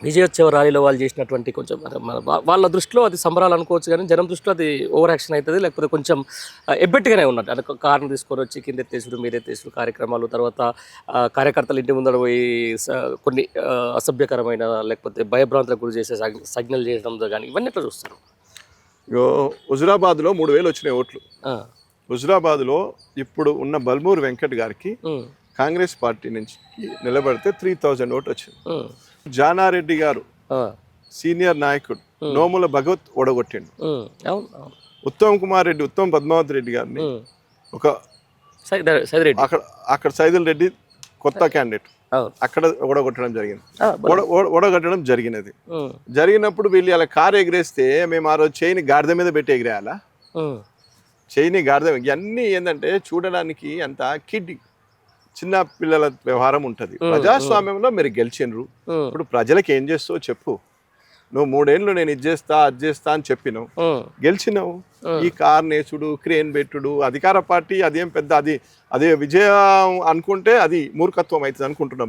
విజయోత్సవ ర్యాలీలో వాళ్ళు చేసినటువంటి కొంచెం వాళ్ళ దృష్టిలో అది సంబరాలు అనుకోవచ్చు, కానీ జనం దృష్టిలో అది ఓవర్ యాక్షన్ అవుతుంది, లేకపోతే కొంచెం ఎబ్బెట్టుగానే ఉన్నట్టు. అంటే కారును తీసుకొని వచ్చి కింద ఎత్తేసుడు మీద ఎత్తేసుడు కార్యక్రమాలు, తర్వాత కార్యకర్తలు ఇంటి ముందర పోయి కొన్ని అసభ్యకరమైన లేకపోతే భయభ్రాంతులకు గురి చేసే సిగ్నల్ చేయడం కానీ ఇవన్నీ ఎట్లా చూస్తారు? హుజురాబాద్లో 3,000 వచ్చినాయి ఓట్లు. హుజురాబాద్లో ఇప్పుడు ఉన్న బల్మూరు వెంకట్ గారికి కాంగ్రెస్ పార్టీ నుంచి నిలబడితే 3,000 ఓట్లు వచ్చింది. జానారెడ్డి గారు సీనియర్ నాయకుడు నోముల భగవత్ ఓడగొట్టిండు. ఉత్తమ్ కుమార్ రెడ్డి, ఉత్తమ్ పద్మావతి రెడ్డి గారిని ఒక అక్కడ సైదుల్ రెడ్డి కొత్త క్యాండిడేట్ అక్కడ ఓడగొట్టడం జరిగినది. జరిగినప్పుడు వీళ్ళు అలా కారు ఎగిరేస్తే మేము ఆ రోజు చైని గాడిద మీద పెట్టి ఎగిరేయాలా? చైని గాడిద ఇవన్నీ ఏంటంటే చూడడానికి అంత కిడ్ చిన్న పిల్లల వ్యవహారం ఉంటుంది. ప్రజాస్వామ్యంలో మీరు గెలిచినరు, ఇప్పుడు ప్రజలకు ఏం చేస్తావు చెప్పు. నువ్వు 3 ఏళ్ళు నేను ఇది చేస్తా అది చేస్తా అని చెప్పినావు, గెలిచినావు. ఈ కార్ నేసుడు, క్రేన్ పెట్టుడు, అధికార పార్టీ అదేం పెద్ద అదే విజయం అనుకుంటే అది మూర్ఖత్వం అవుతుంది అనుకుంటున్నాం.